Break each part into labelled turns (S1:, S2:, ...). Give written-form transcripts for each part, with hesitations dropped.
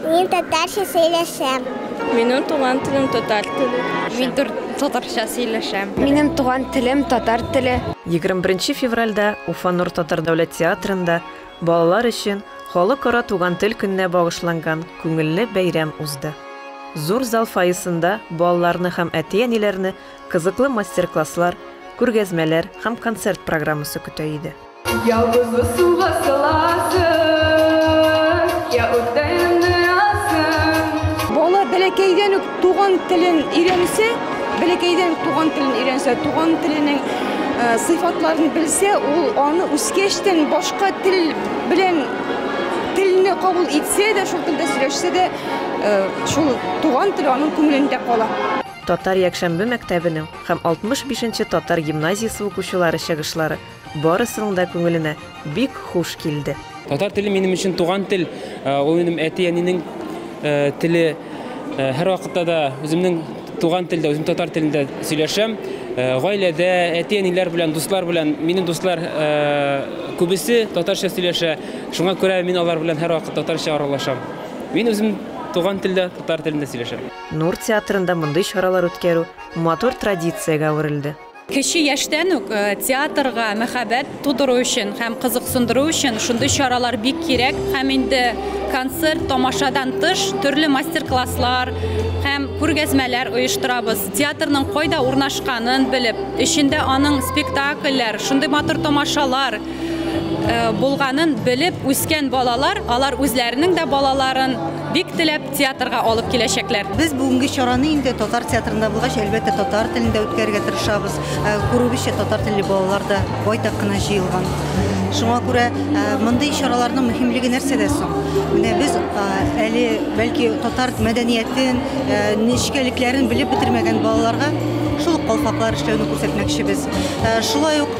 S1: Мин татарча сөйләшәм.
S2: Минем туган телем татар теле.
S3: Мин татарча сөйләшәм.
S4: Минем туган телем татар теле.
S5: 21 февральдә Уфа Нур татар дәүләт театрында балалар өчен халыкара туган тел көненә багышланган күңелле бәйрәм узды. Зур зал фойесында балаларны һәм әти-әниләрне кызыклы мастер-класслар, күргәзмәләр һәм концерт программасы көтә иде.
S6: Ялгызы суга саласың, я үтәйемне асың.
S4: Бала бәләкәйдән үк туган телен өйрәнсә, туган теленең сыйфатларын белсә, ул аны үскәчтән башка тел белән телне кабул итсә дә, шул телдә сөйләшсә дә, шул туган тел аның күңелендә кала.
S5: Татар Якшәмбе мәктәбенең һәм 65-нче татар гимназиясе укучылары чыгышлары барысының да күңеленә бик хуш килде.
S7: Татар теле минем өчен туган тел, ул минем әти-әнинең теле. Һәр вакытта да үземнең туган телдә, үзем татар телендә сөйләшәм. Гаиләдә әти-әниләр белән, дуслар белән, минем дуслар күбесе татарча сөйләшә. Шуңа күрә мин алар белән һәр вакыт татарча аралашам. Мин үзем туган телдә, татар телендә сөйләшәм.
S5: Нур театрында мондый чаралар үткәрү матур традициягә әверелде.
S3: Кеше яшьтән үк театрга мәхәббәт тудыру өчен һәм кызыксындыру өчен шундый чаралар бик кирәк. Һәм инде концерт, тамашадан тыш төрле мастер-класслар һәм күргәзмәләр оештырабыз. Театрның кайда урнашканын белеп, эчендә аның спектакльләр, шундый матур тамашалар булганын белеп үскән балалар, алар үзләренең дә балаларын бик теләп театрга алып киләчәкләр.
S8: Без бүгенге чараны инде татар театрында булгач, әлбәттә татар телендә үткәрергә тырышабыз. Күрүбезчә татар телле балалар да байтак кына җыелган. Шуңа күрә мондый чараларның мөһимлеге нәрсәдә соң? Менә без әле бәлки татар мәдәниятен, нечкәлекләрен белеп бетермәгән балаларга шул калфаклар эшләүне күрсәтмәкчебез. Шулай ук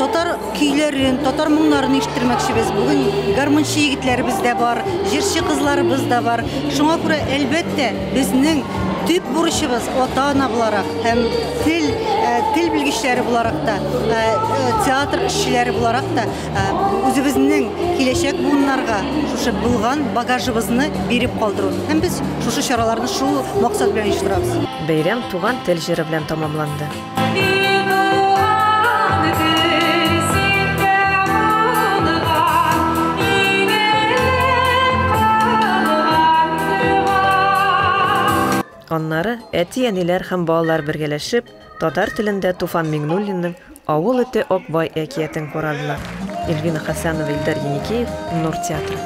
S8: татар көйләрен, татар моңнарын ишеттермәкчебез. Бүген гармончы егетләребез дә бар, җырчы кызларыбыз да бар. Шуңа күрә әлбәттә безнең төп бурычыбыз ата-ана буларак һәм тел белгечләре буларак та, театр эшчеләре буларак та үзебезнең киләчәк буыннарга шушы булган багажыбызны биреп калдыру. Һәм без шушы чараларны шул максат белән оештырабыз.
S5: Бәйрәм туган тел җыры белән тамамланды. Аннары әти-әниләр һәм балалар бергәләшеп татар телендә Туфан Миңнуллинның «Авыл эте Акбай» әкиятен карадылар. Эльвина Хәсәнова, Илдар Еникеев, Нур театры.